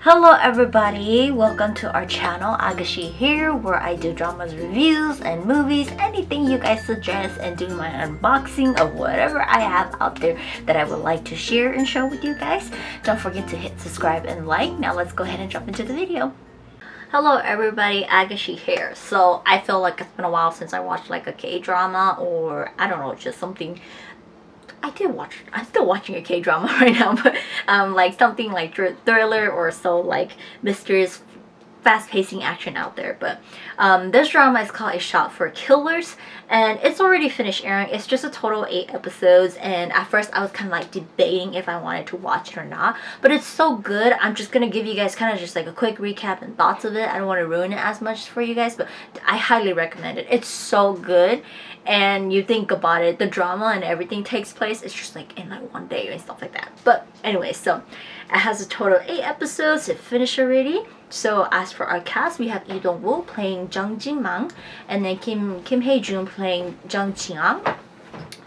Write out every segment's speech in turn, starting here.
Hello everybody, welcome to our channel. Agashi here, where I do dramas, reviews, and movies, anything you guys suggest, and do my unboxing of whatever I have out there that I would like to share and show with you guys. Don't forget to hit subscribe and like. Now let's go ahead and jump into the video. Hello everybody, Agashi here. So I feel like it's been a while since I watched like a K-drama, or I don't know, just something. I'm still watching a K-drama right now, but like something like thriller or so, like mysterious, fast-pacing action out there. But this drama is called A Shot for Killers, and it's already finished airing. It's just a total of 8 episodes, and at first I was kind of like debating if I wanted to watch it or not, but it's so good. I'm just gonna give you guys kind of just like a quick recap and thoughts of it. I don't want to ruin it as much for you guys, but I highly recommend it. It's so good. And you think about it, the drama and everything takes place, it's just like in like one day and stuff like that. But anyway, so it has a total of 8 episodes. It finished already. So as for our cast, we have Lee Dong-woo playing Jung Jin-mang, and then Kim Hae-jun playing Jung Jin-ang,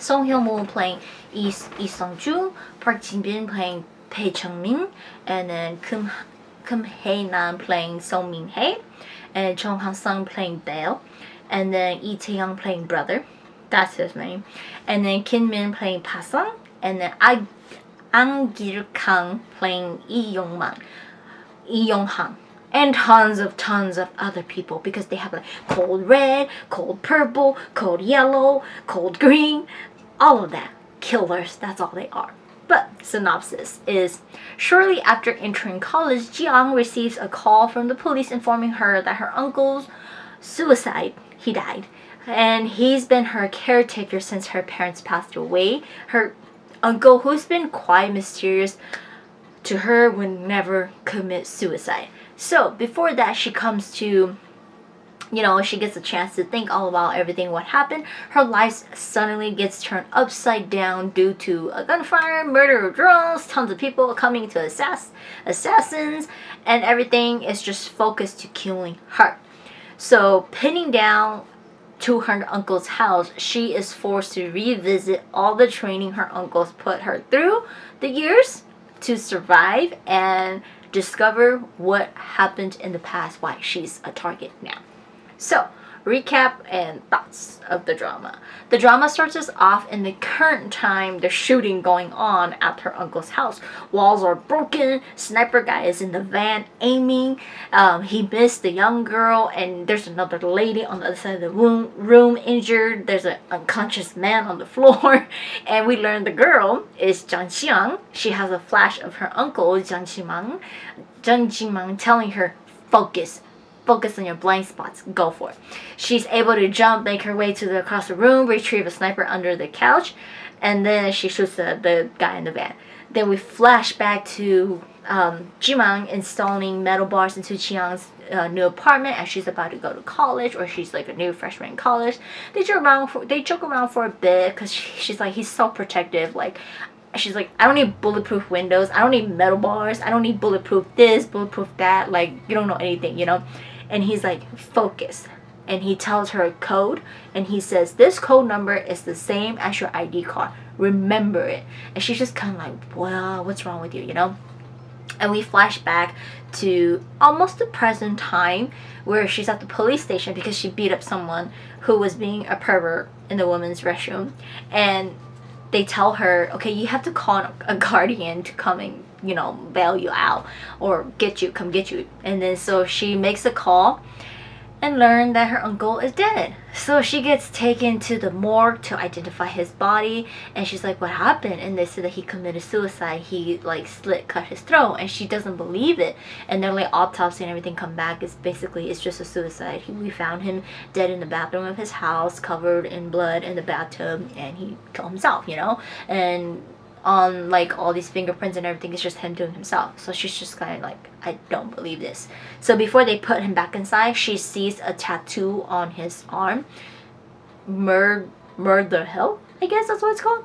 Song Hyun-woo playing Lee Sung-joo, Park Jin-bin playing Bae Chung-min, and then Kim Hae-nam playing Song Min-hae, and Chung Han-sung playing Dale, and then Lee Tae-young playing brother, that's his name, and then Kim Min playing Pa-sung, and then Ang Gil-kang playing Lee Yong-han, and tons of other people, because they have like cold red, cold purple, cold yellow, cold green, all of that. Killers, that's all they are. But synopsis is, shortly after entering college, Ji-young receives a call from the police informing her that her uncle's suicide. He died, and he's been her caretaker since her parents passed away. Her uncle, who's been quite mysterious to her, would never commit suicide. So before that, she comes to, she gets a chance to think all about everything what happened. Her life suddenly gets turned upside down due to a gunfire, murder of drones, tons of people coming to assassins, and everything is just focused to killing her. So pinning down to her uncle's house, she is forced to revisit all the training her uncles put her through the years to survive and discover what happened in the past, why she's a target now. So, recap and thoughts of the drama. The drama starts us off in the current time, the shooting going on at her uncle's house. Walls are broken, sniper guy is in the van aiming, he missed the young girl, and there's another lady on the other side of the room injured. There's an unconscious man on the floor, and we learn the girl is Jung Xiang. She has a flash of her uncle, Jung Jin-mang, telling her, focus on your blind spots, go for it. She's able to jump, make her way to across the room, retrieve a sniper under the couch, and then she shoots the guy in the van. Then we flash back to Ji-mang installing metal bars into Chi-young's new apartment, as she's about to go to college, or she's like a new freshman in college. They joke around for a bit, because she's like, he's so protective, like, she's like, I don't need bulletproof windows, I don't need metal bars, I don't need bulletproof this, bulletproof that, like, you don't know anything, And he's like, focus. And he tells her a code, and he says, this code number is the same as your ID card. Remember it. And she's just kind of like, well, what's wrong with you, And we flash back to almost the present time, where she's at the police station because she beat up someone who was being a pervert in the women's restroom. And they tell her, okay, you have to call a guardian to come and, bail you out or come get you. And then so she makes a call and learn that her uncle is dead. So she gets taken to the morgue to identify his body, and she's like, what happened? And they said that he committed suicide. He like cut his throat, and she doesn't believe it. And then like autopsy and everything come back, it's just a suicide. We found him dead in the bathroom of his house, covered in blood in the bathtub, and he killed himself, And on like all these fingerprints and everything, it's just him doing himself. So she's just kind of like, I don't believe this. So before they put him back inside, she sees a tattoo on his arm, Murder Hill, I guess that's what it's called.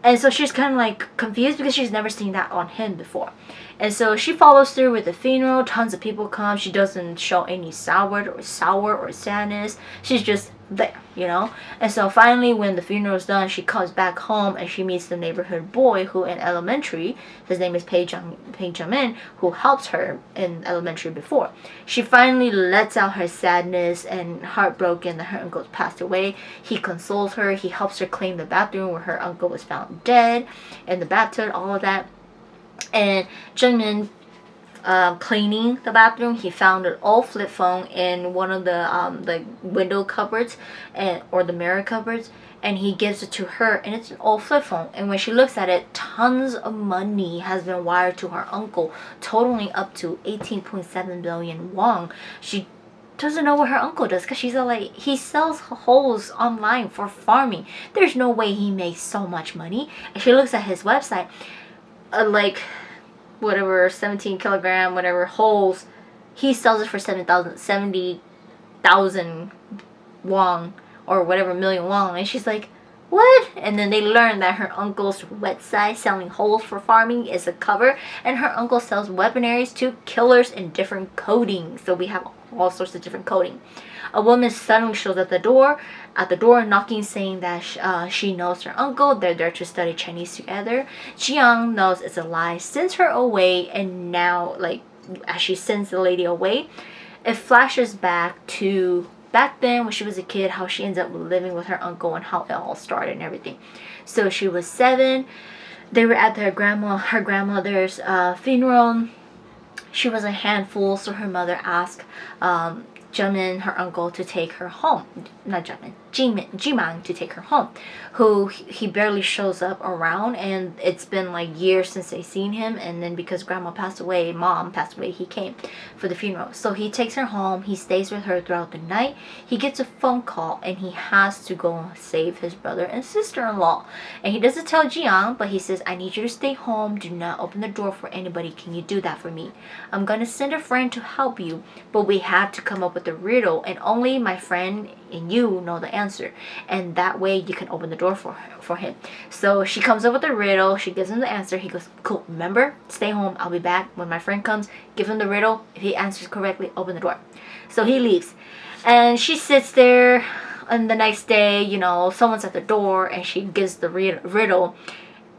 And so she's kind of like confused because she's never seen that on him before. And so she follows through with the funeral. Tons of people come. She doesn't show any sour or sadness. She's just there, you know. And so finally, when the funeral is done, she comes back home and she meets the neighborhood boy who in elementary, his name is Pei Jiamin, who helps her in elementary before. She finally lets out her sadness and heartbroken that her uncle passed away. He consoles her. He helps her clean the bathroom where her uncle was found dead in the bathtub, all of that. And Jiamin cleaning the bathroom, he found an old flip phone in one of the window cupboards or the mirror cupboards, and he gives it to her, and it's an old flip phone. And when she looks at it, tons of money has been wired to her uncle, totaling up to 18.7 billion won. She doesn't know what her uncle does because she's like, he sells holes online for farming. There's no way he makes so much money. And she looks at his website, like whatever 17 kilogram whatever holes, he sells it for 70,000 won or whatever million won. And she's like, what? And then they learn that her uncle's website selling holes for farming is a cover, and her uncle sells weaponaries to killers in different coding. So we have all sorts of different coding. A woman suddenly shows at the door knocking, saying that she knows her uncle. They're there to study Chinese together. Jiang knows it's a lie, sends her away, and now, like, as she sends the lady away, it flashes back to back then when she was a kid, how she ends up living with her uncle and how it all started and everything. So she was 7. They were at her grandmother's funeral. She was a handful, so her mother asked Jiamin, her uncle, to take her home. Not Jiamin, Jimang, to take her home, who he barely shows up around, and it's been like years since they seen him. And then because mom passed away, he came for the funeral. So he takes her home, he stays with her throughout the night. He gets a phone call and he has to go save his brother and sister-in-law. And he doesn't tell Jiang, but he says, I need you to stay home, do not open the door for anybody. Can you do that for me? I'm gonna send a friend to help you, but we have to come up with a riddle, and only my friend and you know the answer, and that way you can open the door for him. So she comes up with a riddle, she gives him the answer. He goes, cool, remember, stay home, I'll be back. When my friend comes, give him the riddle. If he answers correctly, open the door. So he leaves, and she sits there. And the next day, you know, someone's at the door and she gives the riddle,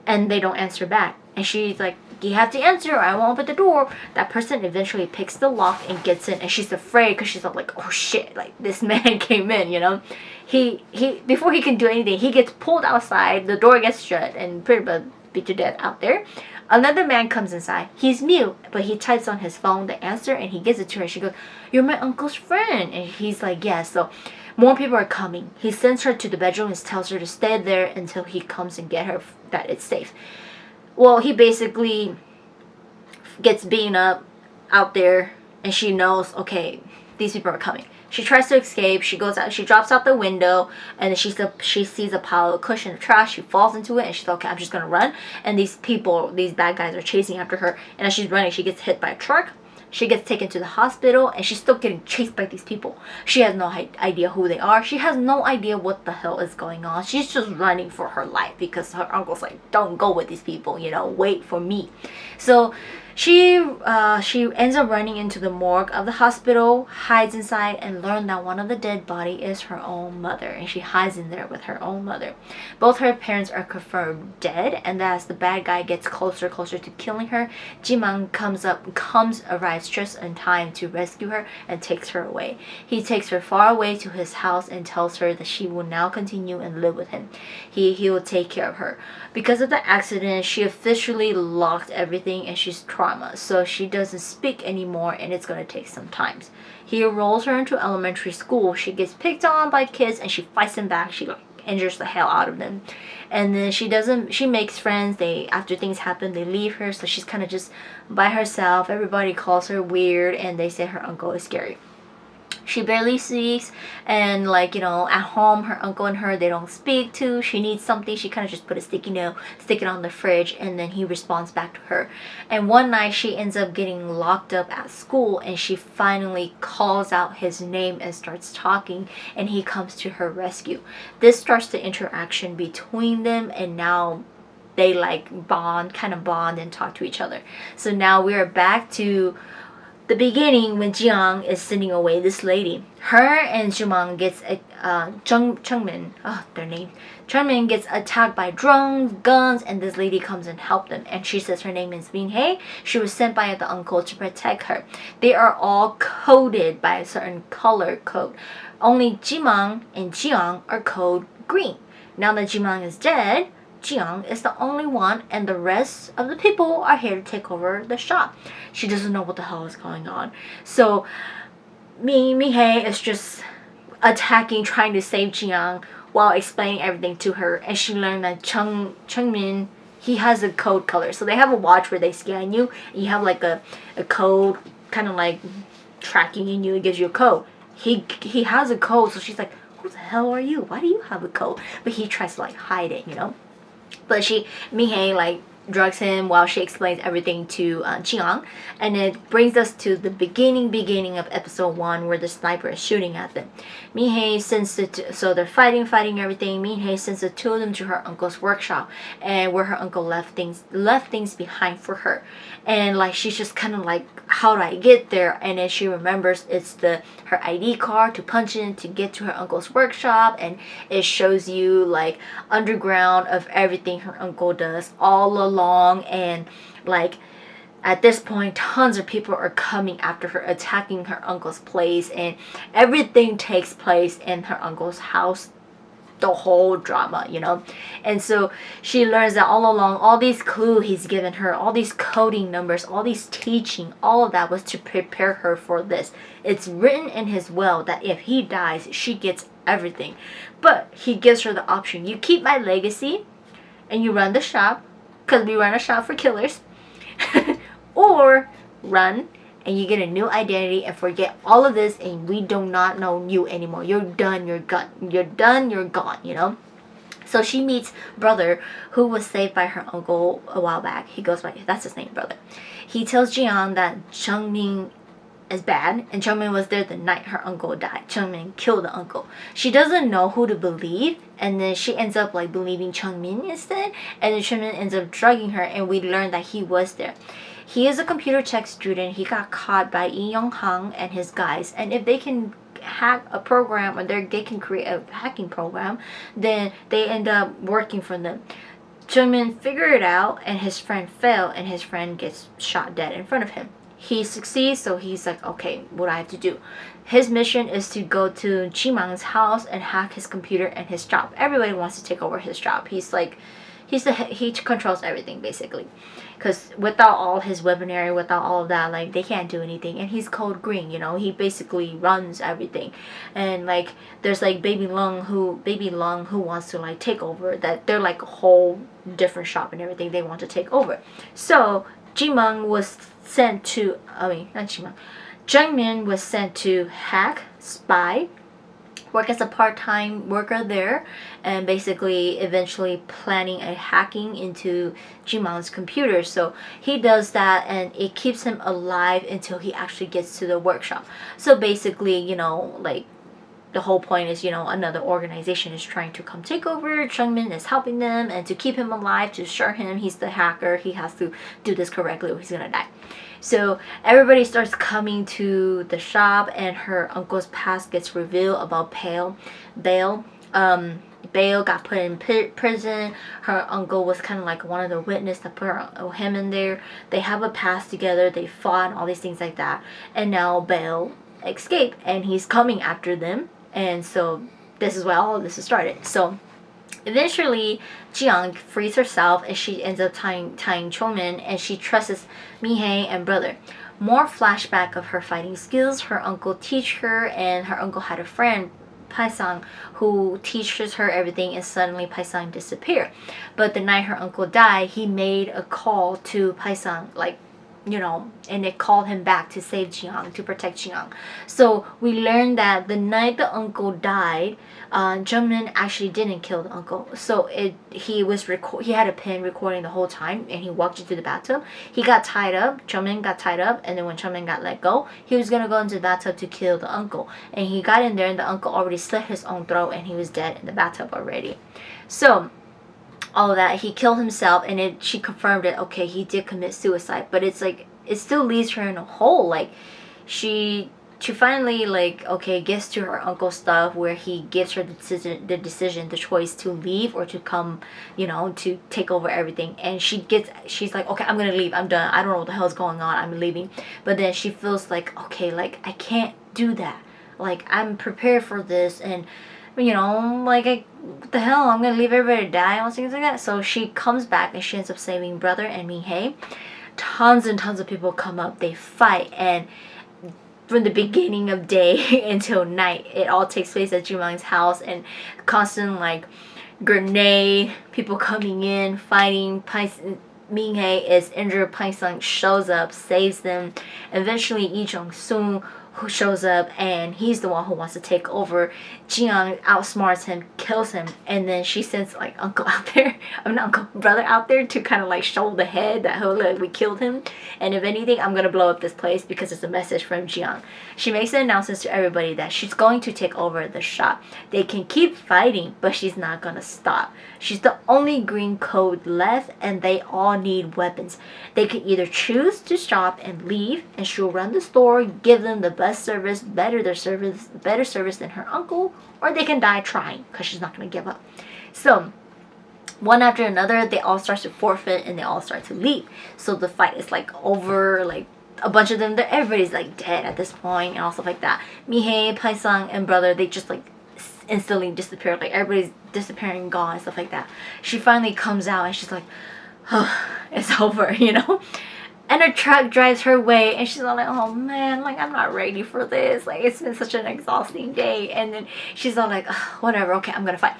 and they don't answer back, and she's like, you have to answer or I won't open the door. That person eventually picks the lock and gets in, and she's afraid because she's like, oh shit, like this man came in, you know. He before he can do anything, he gets pulled outside, the door gets shut, and pretty much beat to death out there. Another man comes inside. He's mute, but he types on his phone the answer and he gives it to her. She goes, you're my uncle's friend. And he's like, yeah. So more people are coming. He sends her to the bedroom and tells her to stay there until he comes and get her, that it's safe. Well, he basically gets beaten up out there, and she knows, okay, these people are coming. She tries to escape. She goes out. She drops out the window, and then she sees a pile of cushion of trash. She falls into it, and she's like, okay, I'm just gonna run. And these bad guys are chasing after her. And as she's running, she gets hit by a truck. She gets taken to the hospital, and she's still getting chased by these people. She has no idea who they are. She has no idea what the hell is going on. She's just running for her life because her uncle's like, don't go with these people, you know, wait for me. So she ends up running into the morgue of the hospital, hides inside, and learns that one of the dead body is her own mother, and she hides in there with her own mother. Both her parents are confirmed dead, and as the bad guy gets closer to killing her, Jimang arrives just in time to rescue her and takes her away. He takes her far away to his house and tells her that she will now continue and live with him. He will take care of her. Because of the accident, she officially locked everything, and she's trauma, so she doesn't speak anymore, and it's gonna take some time. He enrolls her into elementary school. She gets picked on by kids, and she fights them back. She injures the hell out of them, and then she makes friends. After things happen, they leave her, so she's kind of just by herself. Everybody calls her weird, and they say her uncle is scary. She barely speaks, and like, you know, at home her uncle and her, they don't speak to. She needs something, she kind of just put a sticky note, stick it on the fridge, and then he responds back to her. And one night she ends up getting locked up at school, and she finally calls out his name and starts talking, and he comes to her rescue. This starts the interaction between them, and now they like bond and talk to each other. So now we are back to the beginning when Jiang is sending away this lady. Her and Jumang gets Chungmin, their name. Chungmin gets attacked by drones, guns, and this lady comes and helps them. And she says her name is Minhei. She was sent by the uncle to protect her. They are all coded by a certain color code. Only Jimang and Jiang are code green. Now that Jimang is dead, Jiang is the only one, and the rest of the people are here to take over the shop. She doesn't know what the hell is going on. So Mihei is just attacking, trying to save Jiang while explaining everything to her. And she learned that Chungmin, he has a code color. So they have a watch where they scan you, and you have like a code kind of like tracking in you. It gives you a code. He has a code, so she's like, who the hell are you? Why do you have a code? But he tries to like hide it, you know. But Mihei like drugs him while she explains everything to Jiang, and it brings us to the beginning of episode 1 where the sniper is shooting at them. Mihei sends it so they're fighting everything. Mihei sends the two of them to her uncle's workshop, and where her uncle left things behind for her. And like she's just kind of like, how do I get there? And then she remembers it's her ID card to punch in to get to her uncle's workshop, and it shows you like underground of everything her uncle does all along. And like at this point, tons of people are coming after her, attacking her uncle's place, and everything takes place in her uncle's house, the whole drama, you know. And so she learns that all along, all these clues he's given her, all these coding numbers, all these teaching, all of that was to prepare her for this. It's written in his will that if he dies, she gets everything. But he gives her the option: you keep my legacy and you run the shop, because we run a shop for killers, or run and you get a new identity and forget all of this, and we do not know you anymore. You're done, you're gone. You're done, you're gone, you know? So she meets brother, who was saved by her uncle a while back. He goes by, that's his name, brother. He tells Jiang that Chungmin is bad, and Chungmin was there the night her uncle died. Chungmin killed the uncle. She doesn't know who to believe, and then she ends up like believing Chungmin instead, and then Chungmin ends up drugging her, and we learn that he was there. He is a computer tech student. He got caught by Yi Yonghang and his guys, and if they can hack a program, or they can create a hacking program, then they end up working for them. Chungmin figured it out, and his friend fell, and his friend gets shot dead in front of him. He succeeds, so he's like, okay, what do I have to do? His mission is to go to Chimang's house and hack his computer and his job. Everybody wants to take over his job. He's like, he controls everything basically, because without all his weaponry, without all of that, like they can't do anything. And he's code green, you know. He basically runs everything. And like there's like baby Lung who wants to like take over. That they're like a whole different shop and everything they want to take over. So Jimang was sent to, not Jimang, Jungmin was sent to hack, spy, work as a part-time worker there, and basically eventually planning a hacking into Jimang's computer. So he does that, and it keeps him alive until he actually gets to the workshop. So basically, you know, like the whole point is, you know, another organization is trying to come take over. Chungmin is helping them, and to keep him alive, to assure him he's the hacker, he has to do this correctly or he's gonna die. So everybody starts coming to the shop, and her uncle's past gets revealed about Bale. Bale got put in prison. Her uncle was kind of like one of the witnesses that put him in there. They have a past together. They fought and all these things like that. And now Bale escaped, and he's coming after them. And so this is where all of this is started. So eventually Jiang frees herself, and she ends up tying Chongmin, and she trusts Mihei and brother. More flashback of her fighting skills. Her uncle teach her, and her uncle had a friend, Paisang, who teaches her everything, and suddenly Paisang disappeared. But the night her uncle died, he made a call to Paisang, like, you know, and it called him back to save Jiang, to protect Jiang. So we learned that the night the uncle died, Jungmin actually didn't kill the uncle. So he had a pen recording the whole time, and he walked into the bathtub. He got tied up. Jungmin got tied up, and then when Jungmin got let go, he was gonna go into the bathtub to kill the uncle. And he got in there, and the uncle already slit his own throat, and he was dead in the bathtub already. So all of that, he killed himself, and she confirmed it. Okay, he did commit suicide, but it's like it still leaves her in a hole. Like she finally, like, okay, gets to her uncle's stuff where he gives her the choice to leave or to come, you know, to take over everything. And she's like, okay, I'm gonna leave, I'm done, I don't know what the hell's going on, I'm leaving. But then she feels like, okay, like, I can't do that, like, I'm prepared for this, and you know, like, what the hell, I'm gonna leave everybody to die and things like that. So she comes back and she ends up saving brother and Mihei. Tons and tons of people come up, they fight, and from the beginning of day until night, it all takes place at Jimang's house, and constant, like, grenade, people coming in, fighting. Minghei is injured, Paisang shows up, saves them. Eventually, Lee Jong-sung, who shows up, and he's the one who wants to take over. Jiang outsmarts him, kills him, and then she sends, like, uncle out there, I'm not uncle, brother out there to kind of, like, show the head that, oh, look, we killed him, and if anything, I'm gonna blow up this place because it's a message from Jiang. She makes an announcement to everybody that she's going to take over the shop. They can keep fighting, but she's not gonna stop. She's the only green code left, and they all need weapons. They can either choose to stop and leave, and she'll run the store, give them the best service, better service than her uncle, or they can die trying, because she's not going to give up. So one after another, they all start to forfeit, and they all start to leave. So the fight is, like, over. Like, a bunch of them, everybody's, like, dead at this point, and all stuff like that. Mihei, Paisang, and brother, they just, like, instantly disappear. Like, everybody's disappearing, gone, and stuff like that. She finally comes out, and she's like, oh, it's over, you know. And a truck drives her way, and she's all like, oh man, like, I'm not ready for this. Like, it's been such an exhausting day. And then she's all like, whatever, okay, I'm gonna fight.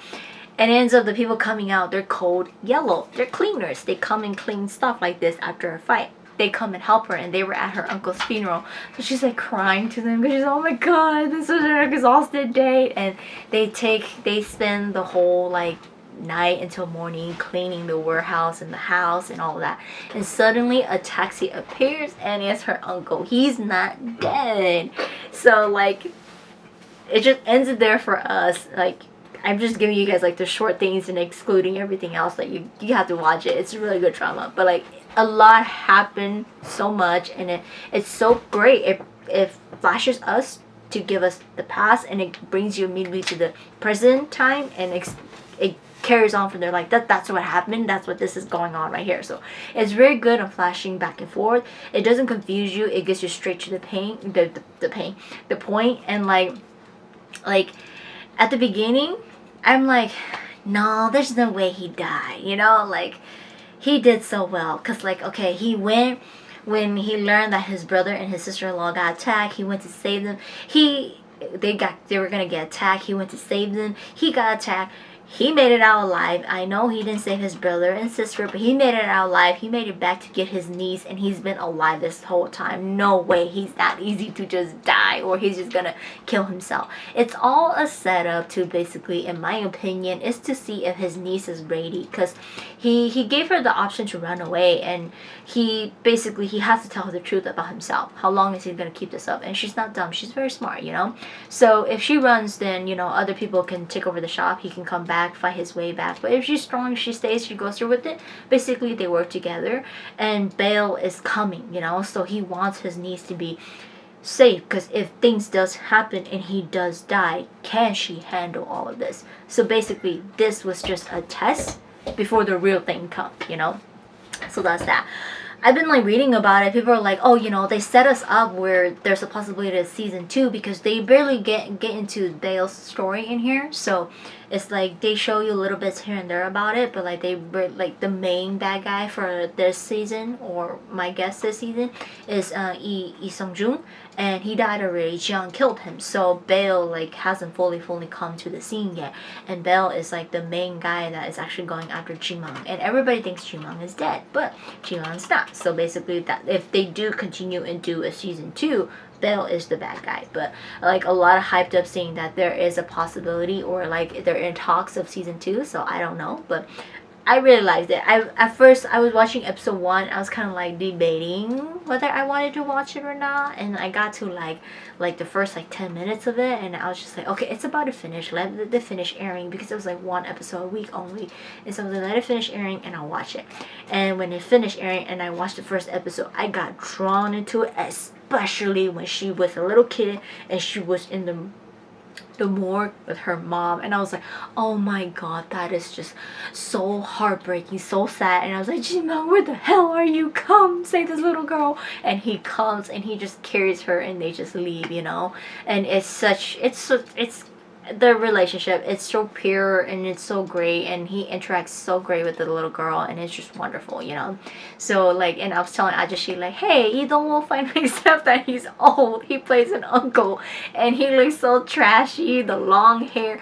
And it ends up the people coming out, they're called yellow. They're cleaners. They come and clean stuff like this after a fight. They come and help her, and they were at her uncle's funeral. So she's, like, crying to them because she's, oh my god, this is an exhausted day. And they spend the whole, like, night until morning cleaning the warehouse and the house and all of that. And suddenly a taxi appears, and it's her uncle. He's not dead. So, like, it just ends it there for us. Like, I'm just giving you guys, like, the short things and excluding everything else. Like, you have to watch it. It's a really good drama. But, like, a lot happened, so much, and it's so great. It flashes us to give us the past, and it brings you immediately to the present time, and it carries on from there. Like, that's what happened, that's what this is going on right here. So it's very good on flashing back and forth. It doesn't confuse you, it gets you straight to the point. And like at the beginning, I'm like, no, there's no way he died, you know. Like, he did so well, because, like, okay, he went, when he learned that his brother and his sister-in-law got attacked, he went to save them. They were gonna get attacked, he went to save them. He got attacked, he made it out alive. I know he didn't save his brother and sister, but he made it out alive. He made it back to get his niece, and he's been alive this whole time. No way he's that easy to just die, or he's just gonna kill himself. It's all a setup to, basically, in my opinion, is to see if his niece is ready, because he gave her the option to run away, and he has to tell her the truth about himself. How long is he gonna keep this up? And she's not dumb, she's very smart, you know. So if she runs, then, you know, other people can take over the shop, he can come back, fight his way back. But if she's strong, she stays, she goes through with it. Basically, they work together, and Bale is coming, you know, so he wants his niece to be safe, because if things does happen and he does die, can she handle all of this? So basically, this was just a test before the real thing comes, you know. So that's that. I've been, like, reading about it. People are like, oh, you know, they set us up where there's a possibility of season 2, because they barely get into Dale's story in here. So it's like they show you little bits here and there about it, but, like, they were, like, the main bad guy for this season, or my guess this season, is Lee Sung-joon, and he died already. Jiang killed him, so Bale, like, hasn't fully come to the scene yet, and Bale is, like, the main guy that is actually going after Jimang, and everybody thinks Jimang is dead, but Jimang's not. So basically, that if they do continue and do a season 2, Bale is the bad guy. But, like, a lot of hyped up saying that there is a possibility, or, like, they're in talks of season 2, so I don't know, but I really liked it. At first I was watching episode 1. I was kind of like debating whether I wanted to watch it or not, and I got to like the first like 10 minutes of it, and I was just like, okay, it's about to finish. Let it finish airing, because it was like one episode a week only, and so I was like, let it finish airing and I'll watch it. And when it finished airing and I watched the first episode, I got drawn into it, especially when she was a little kid and she was in the morgue with her mom, and I was like, oh my god, that is just so heartbreaking, so sad. And I was like, Jima, where the hell are you? Come save this little girl. And he comes and he just carries her and they just leave, you know. And it's the relationship, it's so pure and it's so great, and he interacts so great with the little girl, and it's just wonderful, you know. So like, and I was telling Ajashi like, hey, you don't find except that he's old, he plays an uncle and he looks so trashy, the long hair,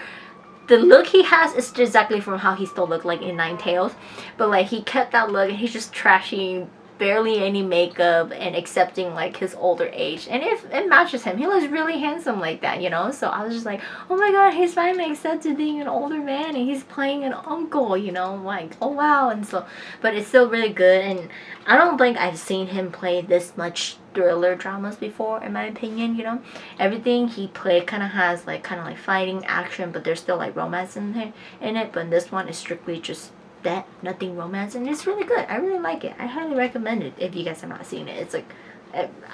the look he has is exactly from how he still looked like in Nine Tails, but like he kept that look and he's just trashy, barely any makeup, and accepting like his older age, and it matches him. He looks really handsome like that, you know. So I was just like, oh my god, he's finally accepted being an older man and he's playing an uncle, you know, like, oh wow. And so, but it's still really good, and I don't think I've seen him play this much thriller dramas before, in my opinion, you know. Everything he played kind of has like fighting, action, but there's still like romance in it, but this one is strictly just that, nothing romance, and it's really good. I really like it. I highly recommend it if you guys have not seen it. It's like,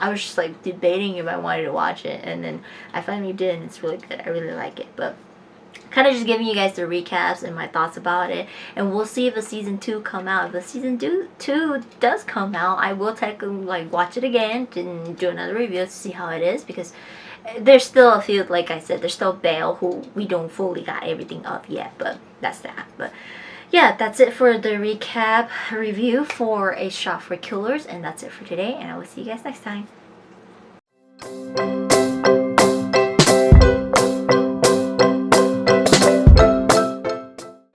I was just like debating if I wanted to watch it, and then I finally did, and it's really good. I really like it. But kind of just giving you guys the recaps and my thoughts about it, and we'll see if a season 2 come out. If the season 2 does come out, I will take like watch it again and do another review to see how it is, because there's still a few, like I said, there's still Bale who we don't fully got everything of yet, but that's that. But yeah, that's it for the recap review for A Shot for Killers, and that's it for today, and I will see you guys next time.